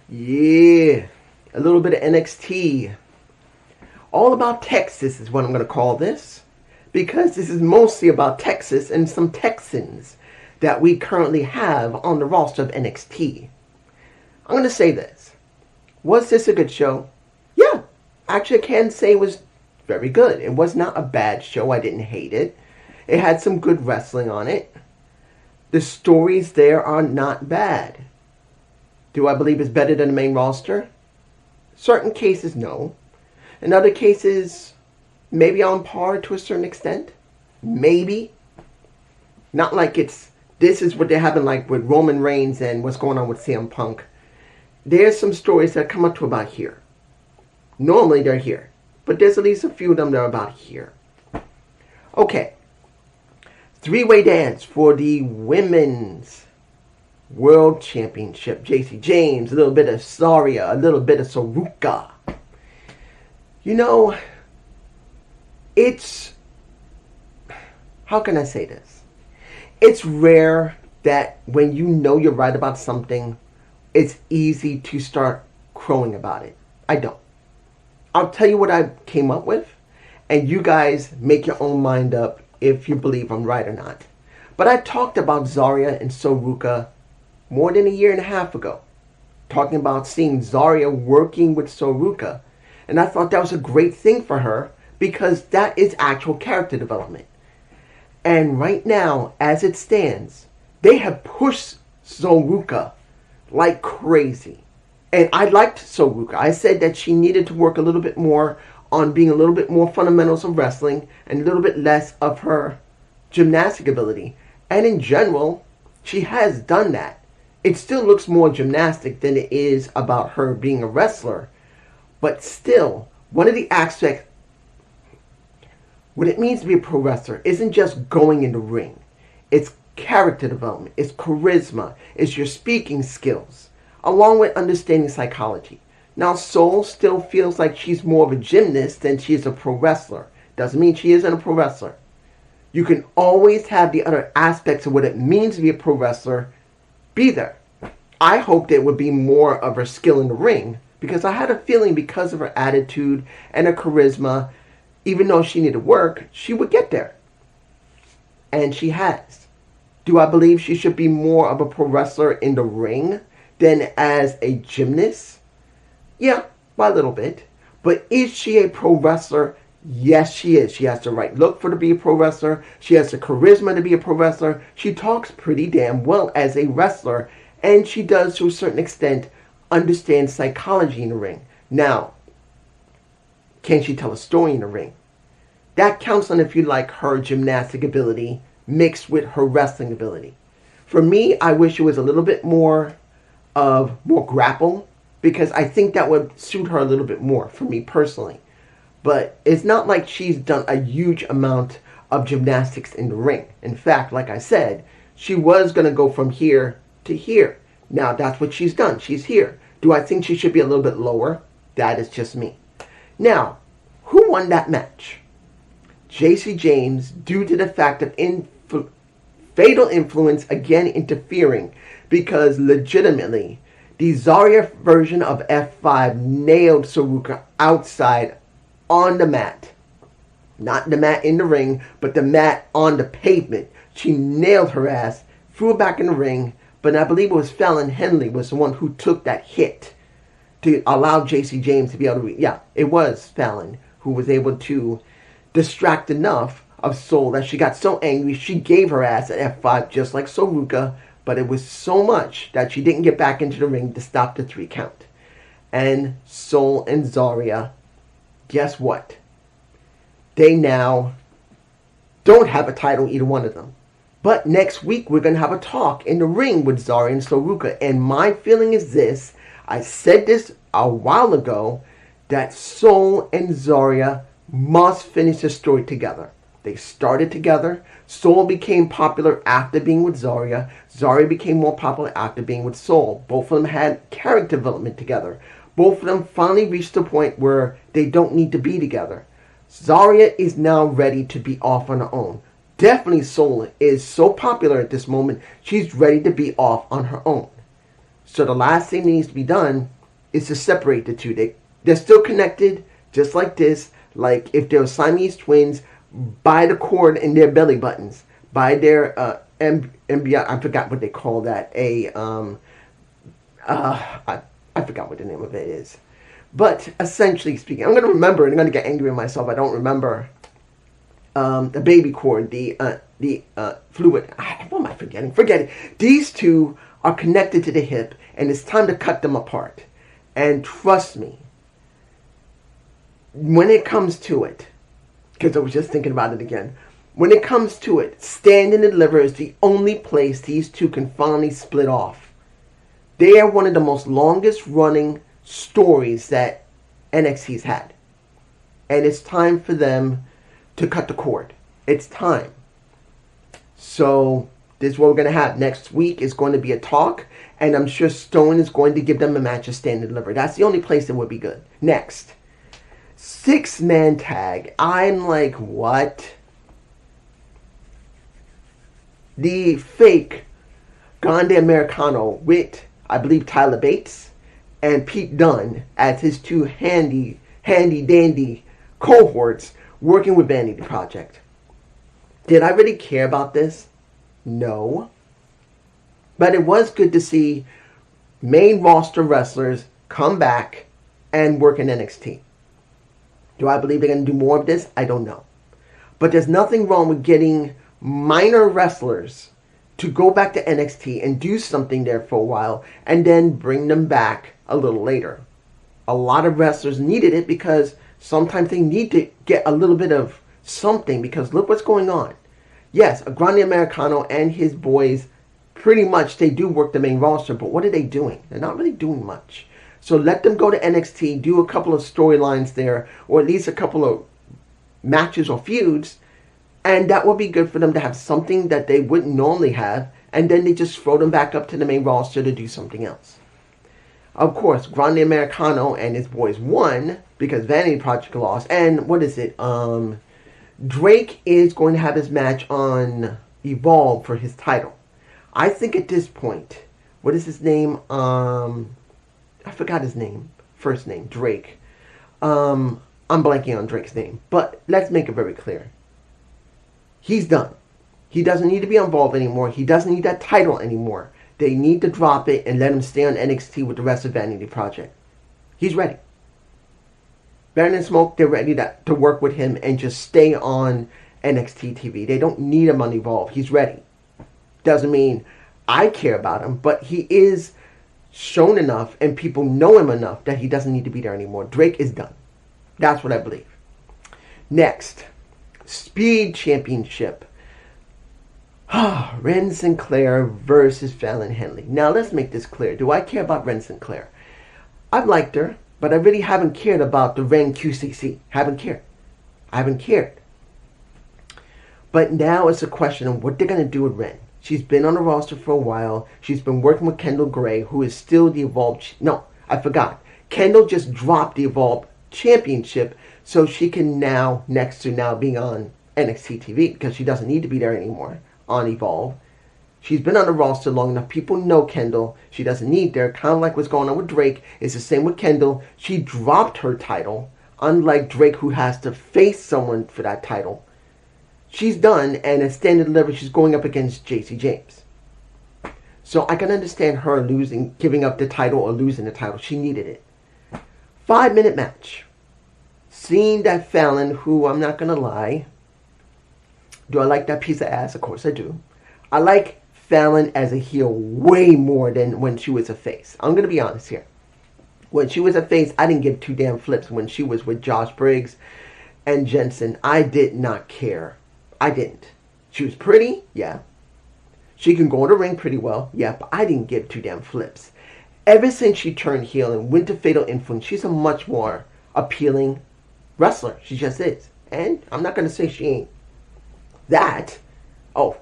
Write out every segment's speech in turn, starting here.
Yeah, a little bit of NXT. All about Texas is what I'm going to call this. Because this is mostly about Texas and some Texans that we currently have on the roster of NXT. I'm going to say this. Was this a good show? Yeah, actually I can say it was very good. It was not a bad show. I didn't hate it. It had some good wrestling on it. The stories there are not bad. Do I believe it's better than the main roster? Certain cases, no. In other cases, maybe on par to a certain extent. Maybe. Not like this is what they're having like with Roman Reigns and what's going on with CM Punk. There's some stories that come up to about here. Normally they're here. But there's at least a few of them that are about here. Okay. Three-way dance for the Women's World Championship. JC James, a little bit of Saria, a little bit of Saruka. You know, it's... How can I say this? It's rare that when you know you're right about something, it's easy to start crowing about it. I don't. I'll tell you what I came up with, and you guys make your own mind up if you believe I'm right or not. But I talked about Zarya and Saruka more than a year and a half ago. Talking about seeing Zarya working with Saruka. And I thought that was a great thing for her because that is actual character development. And right now, as it stands, they have pushed Saruka like crazy. And I liked Saruka. I said that she needed to work a little bit more on being a little bit more fundamentals of wrestling and a little bit less of her gymnastic ability. And in general, she has done that. It still looks more gymnastic than it is about her being a wrestler. But still, one of the aspects, what it means to be a pro wrestler isn't just going in the ring. It's character development. It's charisma. It's your speaking skills, along with understanding psychology. Now, Soul still feels like she's more of a gymnast than she is a pro wrestler. Doesn't mean she isn't a pro wrestler. You can always have the other aspects of what it means to be a pro wrestler be there. I hoped it would be more of her skill in the ring, because I had a feeling because of her attitude and her charisma, even though she needed work, she would get there. And she has. Do I believe she should be more of a pro wrestler in the ring than as a gymnast? Yeah, by a little bit. But is she a pro wrestler? Yes, she is. She has the right look for to be a pro wrestler. She has the charisma to be a pro wrestler. She talks pretty damn well as a wrestler. And she does, to a certain extent, understand psychology in the ring. Now, can she tell a story in the ring? That counts on, if you like, her gymnastic ability mixed with her wrestling ability. For me, I wish it was a little bit more grapple, because I think that would suit her a little bit more, for me personally. But it's not like she's done a huge amount of gymnastics in the ring. In fact, like I said, she was going to go from here to here. Now, that's what she's done. She's here. Do I think she should be a little bit lower? That is just me. Now, who won that match? JC James, due to the fact of fatal influence again interfering, because legitimately, the Zarya version of F5 nailed Saruka outside on the mat. Not the mat in the ring, but the mat on the pavement. She nailed her ass, threw her back in the ring, but I believe it was Fallon Henley was the one who took that hit to allow JC James to be able to... Yeah, it was Fallon who was able to distract enough of Soul that she got so angry she gave her ass an F5 just like Saruka, but it was so much that she didn't get back into the ring to stop the 3 count. And Soul and Zarya, guess what? They now don't have a title, either one of them. But next week we're going to have a talk in the ring with Zarya and Saruka. And my feeling is this. I said this a while ago, that Soul and Zarya must finish the story together. They started together. Soul became popular after being with Zarya. Zarya became more popular after being with Soul. Both of them had character development together. Both of them finally reached the point where they don't need to be together. Zarya is now ready to be off on her own. Definitely Soul is so popular at this moment, she's ready to be off on her own. So the last thing that needs to be done is to separate the two. They're still connected, just like this. Like if they're Siamese twins, by the cord in their belly buttons, by their MBI, I forgot what they call that. I forgot what the name of it is. But essentially speaking, I'm going to remember it. I'm going to get angry at myself. I don't remember the baby cord, the fluid. What am I forgetting? Forget it. These two are connected to the hip, and it's time to cut them apart. And trust me, when it comes to it, because I was just thinking about it again, when it comes to it, Stand and Deliver is the only place these two can finally split off. They are one of the most longest running stories that NXT's had. And it's time for them to cut the cord. It's time. So this is what we're going to have. Next week is going to be a talk. And I'm sure Stone is going to give them a match of Stand and Deliver. That's the only place that would be good. Next. 6-man tag. I'm like, what? The fake Grande Americano with, I believe, Tyler Bates and Pete Dunne as his two handy dandy cohorts working with Vanity Project. Did I really care about this? No. But it was good to see main roster wrestlers come back and work in NXT. Do I believe they're going to do more of this? I don't know. But there's nothing wrong with getting minor wrestlers to go back to NXT and do something there for a while and then bring them back a little later. A lot of wrestlers needed it because sometimes they need to get a little bit of something because look what's going on. Yes, a Grande Americano and his boys, pretty much they do work the main roster, but what are they doing? They're not really doing much. So let them go to NXT, do a couple of storylines there, or at least a couple of matches or feuds, and that would be good for them to have something that they wouldn't normally have, and then they just throw them back up to the main roster to do something else. Of course, Grande Americano and his boys won because Vanity Project lost, and what is it? Drake is going to have his match on Evolve for his title. I think at this point, what is his name? I forgot his name. First name, Drake. I'm blanking on Drake's name. But let's make it very clear. He's done. He doesn't need to be involved anymore. He doesn't need that title anymore. They need to drop it and let him stay on NXT with the rest of Vanity Project. He's ready. Baron and Smoke, they're ready to work with him and just stay on NXT TV. They don't need him on Evolve. He's ready. Doesn't mean I care about him, but he is shown enough and people know him enough that he doesn't need to be there anymore. Drake is done. That's what I believe. Next, Speed Championship. Ren Sinclair versus Fallon Henley. Now let's make this clear. Do I care about Ren Sinclair? I've liked her, but I really haven't cared about the Ren QCC. Haven't cared. I haven't cared. But now it's a question of what they're going to do with Ren. She's been on the roster for a while. She's been working with Kendall Gray, who is still the Evolved... No, I forgot. Kendall just dropped the Evolved Championship, so she can now, next to now being on NXT TV, because she doesn't need to be there anymore on Evolve. She's been on the roster long enough. People know Kendall. She doesn't need there. Kind of like what's going on with Drake. It's the same with Kendall. She dropped her title, unlike Drake, who has to face someone for that title. She's done, and at Stand and Deliver, she's going up against JC James. So I can understand her losing, giving up the title or losing the title. She needed it. 5-minute match. Seeing that Fallon, who I'm not going to lie, do I like that piece of ass? Of course I do. I like Fallon as a heel way more than when she was a face. I'm going to be honest here. When she was a face, I didn't give two damn flips when she was with Josh Briggs and Jensen. I did not care. I didn't. She was pretty, yeah. She can go in the ring pretty well, yeah, but I didn't give two damn flips. Ever since she turned heel and went to Fatal Influence, she's a much more appealing wrestler. She just is. And I'm not going to say she ain't that. Oh,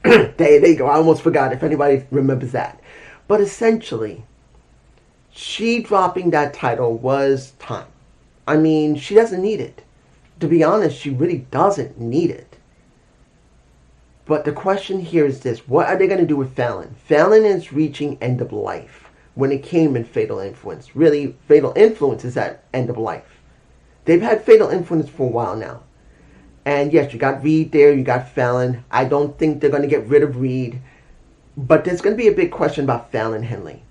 there you go. I almost forgot if anybody remembers that. But essentially, she dropping that title was time. I mean, she doesn't need it. To be honest, she really doesn't need it. But the question here is this. What are they going to do with Fallon? Fallon is reaching end of life. when it came in Fatal Influence. Really, Fatal Influence is at End of Life. They've had Fatal Influence for a while now. And yes, you got Reed there, you got Fallon. I don't think they're going to get rid of Reed. But there's going to be a big question about Fallon Henley.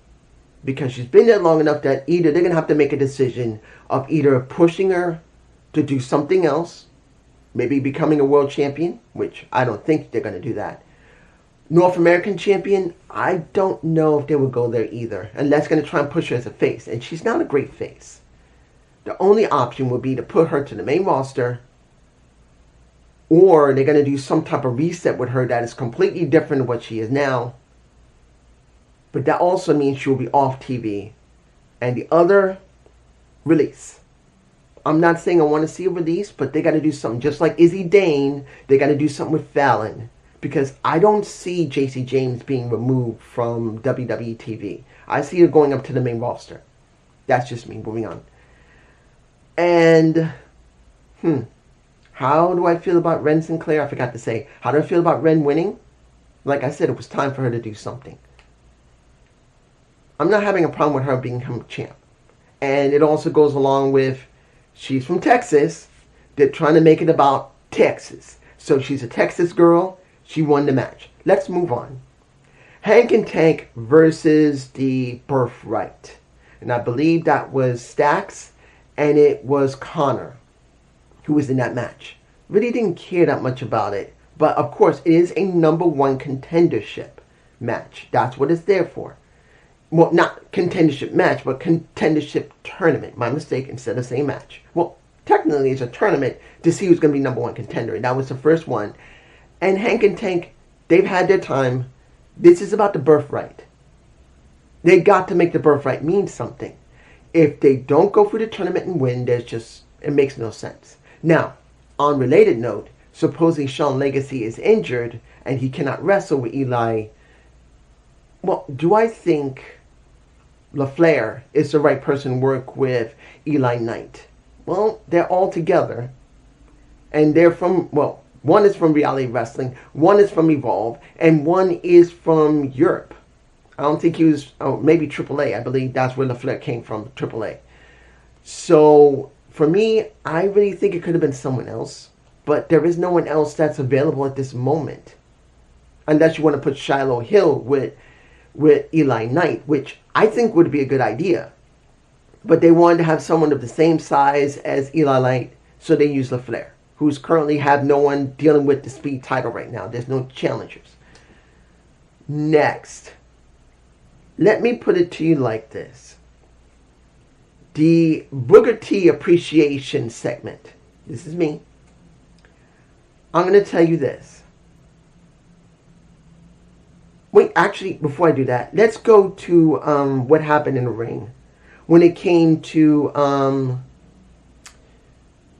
Because she's been there long enough that either they're going to have to make a decision of either pushing her to do something else, maybe becoming a world champion, which I don't think they're going to do that. North American champion, I don't know if they would go there either. And that's going to try and push her as a face. And she's not a great face. The only option would be to put her to the main roster, or they're going to do some type of reset with her that is completely different than what she is now. But that also means she will be off TV. And the other, release. I'm not saying I want to see a release, but they got to do something. Just like Izzy Dane, they got to do something with Fallon. Because I don't see JC James being removed from WWE TV. I see her going up to the main roster. That's just me. Moving on. And, how do I feel about Ren Sinclair? I forgot to say. How do I feel about Ren winning? Like I said, it was time for her to do something. I'm not having a problem with her becoming champ. And it also goes along with, she's from Texas. They're trying to make it about Texas. So she's a Texas girl. She won the match. Let's move on. Hank and Tank versus the Birthright. And I believe that was Stax. And it was Connor who was in that match. Really didn't care that much about it. But of course, it is a #1 contendership match. That's what it's there for. Well, not contendership match, but contendership tournament. My mistake, instead of saying match. Well, technically it's a tournament to see who's going to be #1 contender. And that was the first one. And Hank and Tank, they've had their time. This is about the Birthright. They got to make the Birthright mean something. If they don't go through the tournament and win, it makes no sense. Now, on related note, supposedly Shawn Legacy is injured and he cannot wrestle with Eli. Well, do I think LaFlair is the right person to work with Eli Knight? Well, they're all together. And they're from, well, one is from Reality Wrestling, one is from Evolve, and one is from Europe. I don't think he was, maybe AAA. I believe that's where LaFlair came from, AAA. So, for me, I really think it could have been someone else. But there is no one else that's available at this moment. Unless you want to put Shiloh Hill with Eli Knight, which I think would be a good idea. But they wanted to have someone of the same size as Eli Knight, so they used LaFlair, who's currently have no one dealing with the speed title right now. There's no challengers. Next. Let me put it to you like this. The Booker T appreciation segment. This is me. I'm going to tell you this. Wait, actually, before I do that, let's go to what happened in the ring. When it came to,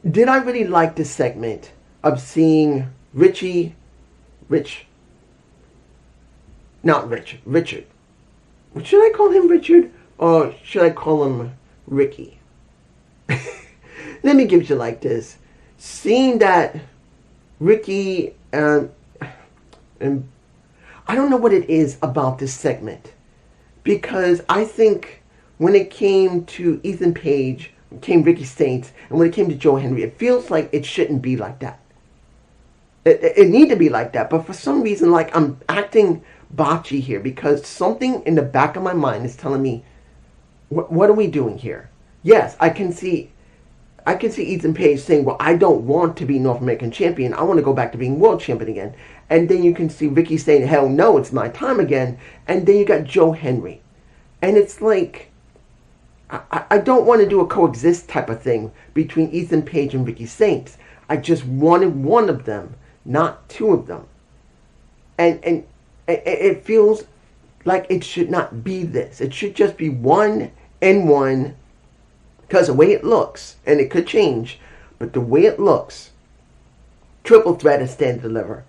did I really like this segment of seeing Richard. Should I call him Richard or should I call him Ricky? Let me give you like this. Seeing that Ricky, and I don't know what it is about this segment. Because I think when it came to Ethan Page, came Ricky Saints, and when it came to Joe Henry, it feels like it shouldn't be like that. It need to be like that, but for some reason, like I'm acting botchy here because something in the back of my mind is telling me, what are we doing here? Yes, I can see Ethan Page saying, well, I don't want to be North American champion. I want to go back to being world champion again. And then you can see Ricky saying, hell no, it's my time again. And then you got Joe Henry. And it's like, I don't want to do a coexist type of thing between Ethan Page and Ricky Saints. I just wanted one of them, not two of them. And it feels like it should not be this. It should just be one and one. Because the way it looks, and it could change, but the way it looks, triple threat is stand to deliver.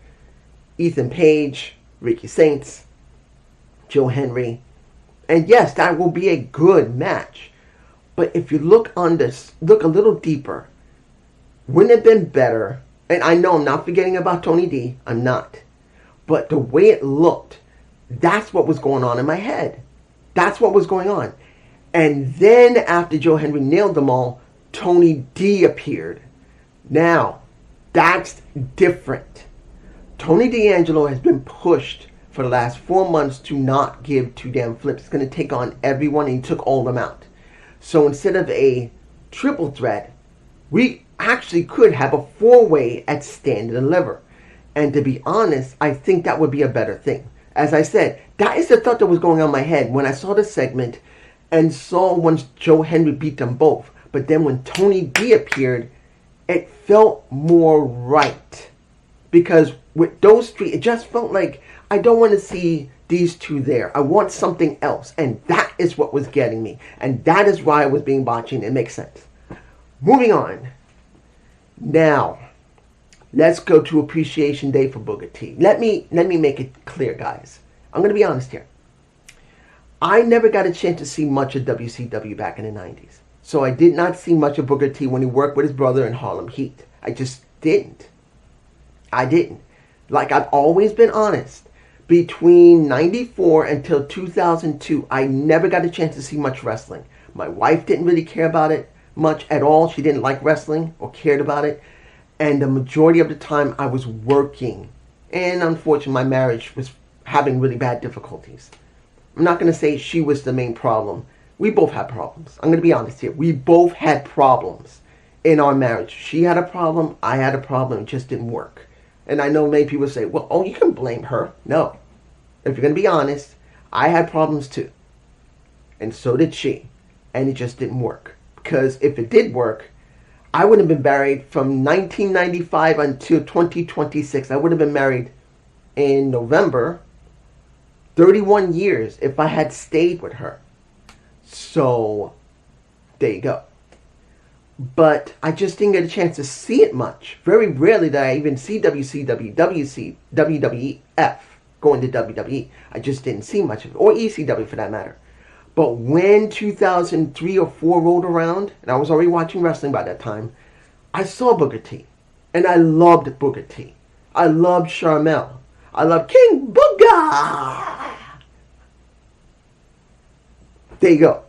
Ethan Page, Ricky Saints, Joe Henry. And yes, that will be a good match. But if you look on this, look a little deeper, wouldn't it have been better? And I know I'm not forgetting about Tony D. I'm not. But the way it looked, that's what was going on in my head. That's what was going on. And then after Joe Henry nailed them all, Tony D appeared. Now, that's different. Tony D'Angelo has been pushed for the last 4 months to not give two damn flips. He's going to take on everyone, and he took all of them out. So instead of a triple threat, we actually could have a four-way at Stand and Deliver. And to be honest, I think that would be a better thing. As I said, that is the thought that was going on in my head when I saw the segment and saw once Joe Henry beat them both. But then when Tony D appeared, it felt more right. Because with those three, it just felt like I don't want to see these two there. I want something else. And that is what was getting me. And that is why I was being botching. It makes sense. Moving on. Now, let's go to Appreciation Day for Booker T. Let me make it clear, guys. I'm going to be honest here. I never got a chance to see much of WCW back in the 90s. So I did not see much of Booker T when he worked with his brother in Harlem Heat. I just didn't. I didn't. Like, I've always been honest. Between 94 until 2002, I never got a chance to see much wrestling. My wife didn't really care about it much at all. She didn't like wrestling or cared about it. And the majority of the time, I was working. And unfortunately, my marriage was having really bad difficulties. I'm not going to say she was the main problem. We both had problems. I'm going to be honest here. We both had problems in our marriage. She had a problem. I had a problem. It just didn't work. And I know many people say, well, oh, you can blame her. No. If you're going to be honest, I had problems too. And so did she. And it just didn't work. Because if it did work, I would have been married from 1995 until 2026. I would have been married in November. 31 years if I had stayed with her. So, there you go. But I just didn't get a chance to see it much. Very rarely did I even see WCW, WWF going to WWE. I just didn't see much of it. Or ECW for that matter. But when 2003 or 4 rolled around, and I was already watching wrestling by that time, I saw Booker T. And I loved Booker T. I loved Sharmell. I loved King Booger. There you go.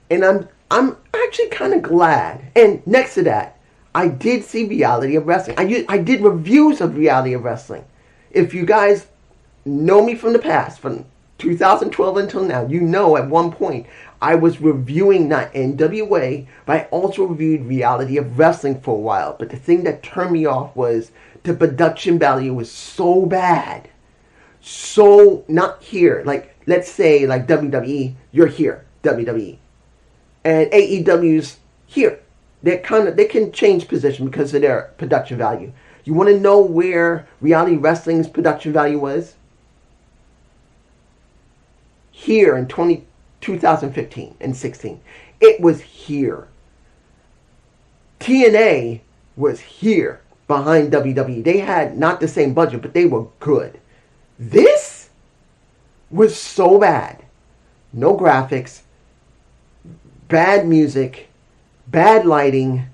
And I'm actually kind of glad. And next to that, I did see Reality of Wrestling. I did reviews of Reality of Wrestling. If you guys know me from the past, from 2012 until now, you know at one point I was reviewing not NWA, but I also reviewed Reality of Wrestling for a while. But the thing that turned me off was the production value was so bad. So not here. Like, let's say like WWE, you're here, WWE. And AEW's here. They can change position because of their production value. You want to know where Reality Wrestling's production value was? Here in 2015 and 16. It was here. TNA was here behind WWE. They had not the same budget, but they were good. This was so bad. No graphics, bad music, bad lighting,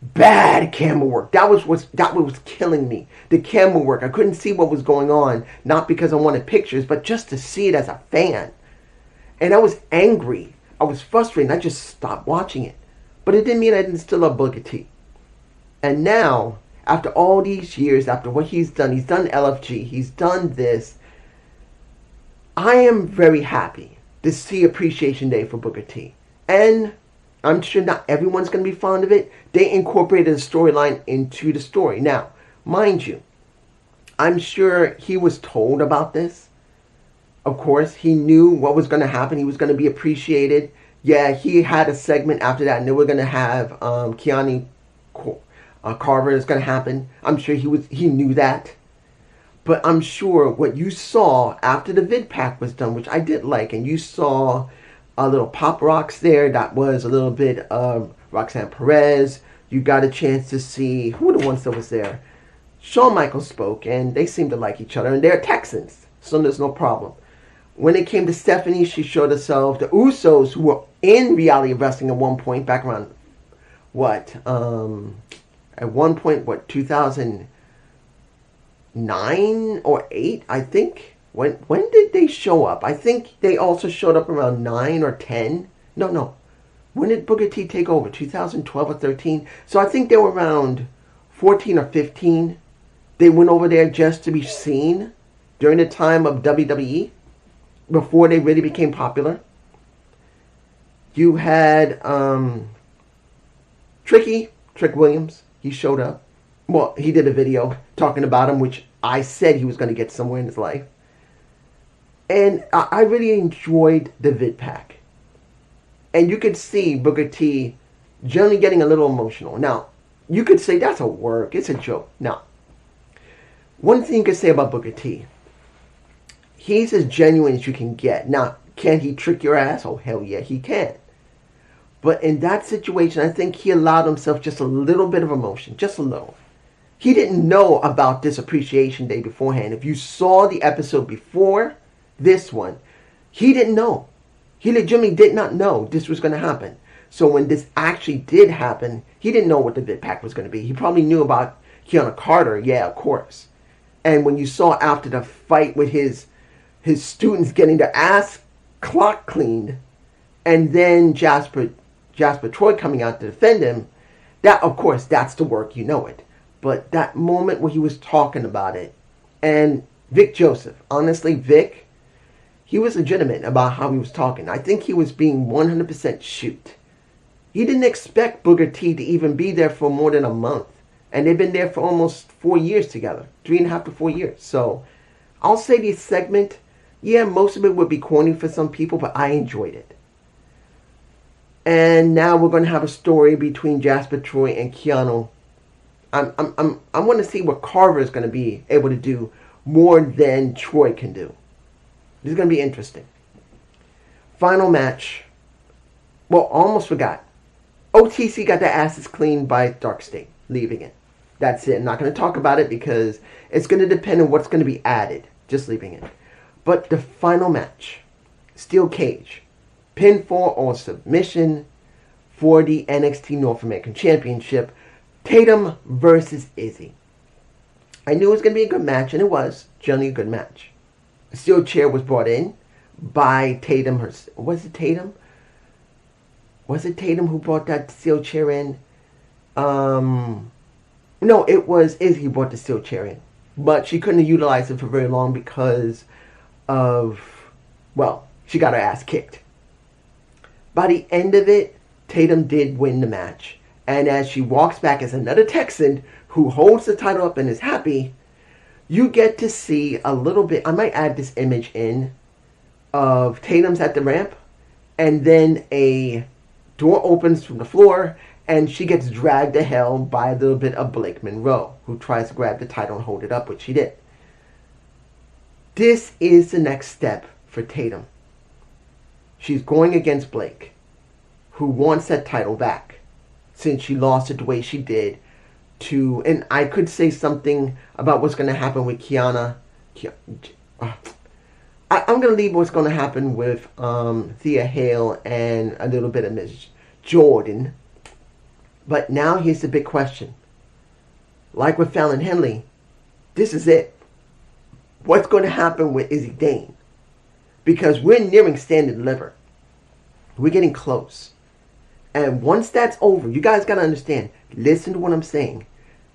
bad camera work. That was what was killing me. The camera work. I couldn't see what was going on, not because I wanted pictures, but just to see it as a fan. And I was angry. I was frustrated. I just stopped watching it. But it didn't mean I didn't still love Booker T. And now, after all these years, after what he's done LFG, he's done this, I am very happy to see Appreciation Day for Booker T. And I'm sure not everyone's going to be fond of it. They incorporated a storyline into the story. Now, mind you, I'm sure he was told about this. Of course, he knew what was going to happen. He was going to be appreciated. Yeah, he had a segment after that, and they were going to have Keanu Carver is going to happen. I'm sure he knew that. But I'm sure what you saw after the vid pack was done, which I did like, and you saw a little pop rocks there. That was a little bit of Roxanne Perez. You got a chance to see who were the ones that was there. Shawn Michaels spoke, and they seemed to like each other, and they're Texans, so there's no problem. When it came to Stephanie, she showed herself. The Usos, who were in Reality of Wrestling at one point, back around, at one point, 2009 or 8, I think? When did they show up? I think they also showed up around 9 or 10. No. When did Booker T take over? 2012 or 13? So I think they were around 14 or 15. They went over there just to be seen during the time of WWE before they really became popular. You had Trick Williams. He showed up. Well, he did a video talking about him, which I said he was going to get somewhere in his life. And I really enjoyed the vid pack. And you could see Booker T generally getting a little emotional. Now, you could say that's a work. It's a joke. Now, one thing you could say about Booker T, he's as genuine as you can get. Now, can he trick your ass? Oh, hell yeah, he can. But in that situation, I think he allowed himself just a little bit of emotion. Just a little. He didn't know about this Appreciation Day beforehand. If you saw the episode before this one, he didn't know. He legitimately did not know this was going to happen. So when this actually did happen, he didn't know what the vid pack was going to be. He probably knew about Keanu Carter, yeah, of course. And when you saw after the fight with his students getting their ass clock cleaned, and then Jasper Troy coming out to defend him, that, of course, that's the work, you know it. But that moment where he was talking about it, and Vic Joseph, honestly, Vic, he was legitimate about how he was talking. I think he was being 100% shoot. He didn't expect Booker T to even be there for more than a month. And they've been there for almost 4 years together. 3.5 to 4 years. So, I'll say this segment, yeah, most of it would be corny for some people, but I enjoyed it. And now we're going to have a story between Jasper Troy and Keanu. I want to see what Carver is going to be able to do more than Troy can do. This is going to be interesting. Final match. Well, almost forgot. OTC got their asses cleaned by Dark State, leaving it. That's it. I'm not going to talk about it because it's going to depend on what's going to be added. Just leaving it. But the final match. Steel cage. Pinfall or submission for the NXT North American Championship. Tatum versus Izzy. I knew it was going to be a good match, and it was. Generally a good match. A steel chair was brought in by Tatum. Was it Tatum? Was it Tatum who brought that steel chair in? No, it was Izzy who brought the steel chair in. But she couldn't utilize it for very long because of, well, she got her ass kicked. By the end of it, Tatum did win the match. And as she walks back as another Texan who holds the title up and is happy, you get to see a little bit, I might add this image in, of Tatum's at the ramp, and then a door opens from the floor, and she gets dragged to hell by a little bit of Blake Monroe, who tries to grab the title and hold it up, which she did. This is the next step for Tatum. She's going against Blake, who wants that title back, since she lost it the way she did to, and I could say something about what's going to happen with Kiana. I'm going to leave what's going to happen with Thea Hale and a little bit of Ms. Jordan. But now here's the big question. Like with Fallon Henley, this is it. What's going to happen with Izzy Dane? Because we're nearing Stand and Deliver. We're getting close. And once that's over, you guys got to understand, listen to what I'm saying.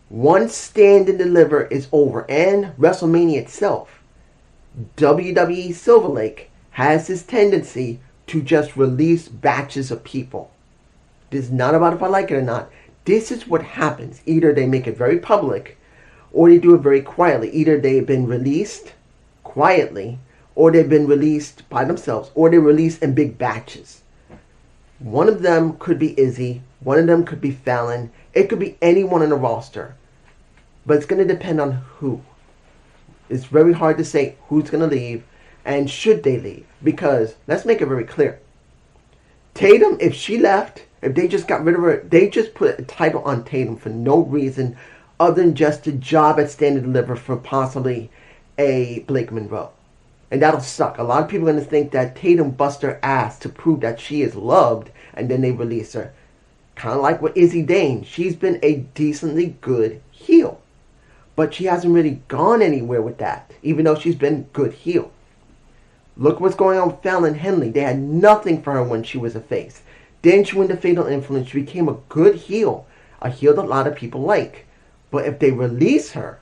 Once Stand and Deliver is over and WrestleMania itself, WWE Silver Lake has this tendency to just release batches of people. This is not about if I like it or not. This is what happens. Either they make it very public or they do it very quietly. Either they've been released quietly or they've been released by themselves or they release in big batches. One of them could be Izzy. One of them could be Fallon. It could be anyone in the roster. But it's going to depend on who. It's very hard to say who's going to leave and should they leave. Because, let's make it very clear. Tatum, if she left, if they just got rid of her, they just put a title on Tatum for no reason other than just a job at Stand and Deliver for possibly a Blake Monroe. And that'll suck. A lot of people are going to think that Tatum bust her ass to prove that she is loved, and then they release her. Kind of like with Izzy Dane. She's been a decently good heel. But she hasn't really gone anywhere with that, even though she's been good heel. Look what's going on with Fallon Henley. They had nothing for her when she was a face. Then she went to Fatal Influence. She became a good heel. A heel that a lot of people like. But if they release her,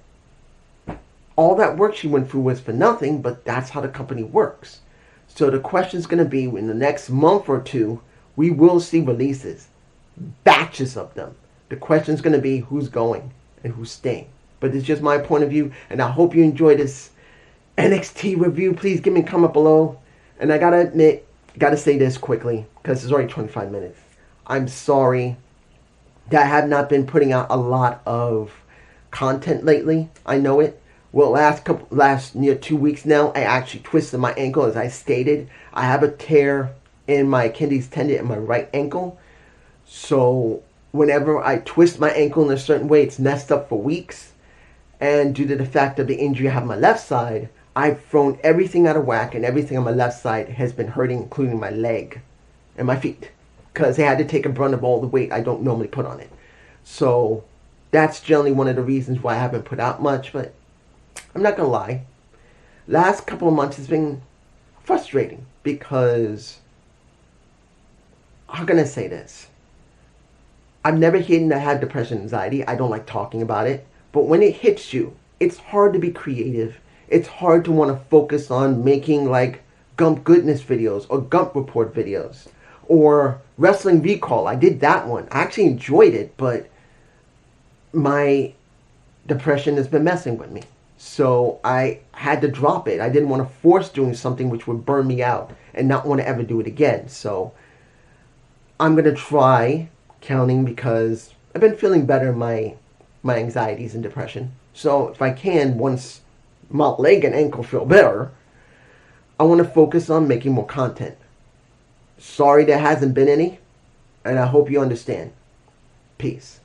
all that work she went through was for nothing, but that's how the company works. So the question's going to be, in the next month or two, we will see releases. Batches of them. The question's going to be who's going and who's staying. But it's just my point of view, and I hope you enjoy this NXT review. Please give me a comment below. And I gotta admit, gotta say this quickly, because it's already 25 minutes. I'm sorry that I have not been putting out a lot of content lately. I know it. Well, last near 2 weeks now, I actually twisted my ankle, as I stated. I have a tear in my Achilles tendon in my right ankle. So whenever I twist my ankle in a certain way, it's messed up for weeks. And due to the fact of the injury I have on my left side, I've thrown everything out of whack, and everything on my left side has been hurting, including my leg and my feet, because they had to take a brunt of all the weight I don't normally put on it. So that's generally one of the reasons why I haven't put out much. But I'm not gonna lie, last couple of months has been frustrating, because, how can I say this? I've never hidden that I have depression and anxiety. I don't like talking about it. But when it hits you, it's hard to be creative. It's hard to want to focus on making like Gump Goodness videos or Gump Report videos or Wrestling Recall. I did that one. I actually enjoyed it, but my depression has been messing with me. So I had to drop it. I didn't want to force doing something which would burn me out and not want to ever do it again. So I'm going to try counting, because I've been feeling better in my anxieties and depression. So if I can, once my leg and ankle feel better, I want to focus on making more content. Sorry there hasn't been any, and I hope you understand. Peace.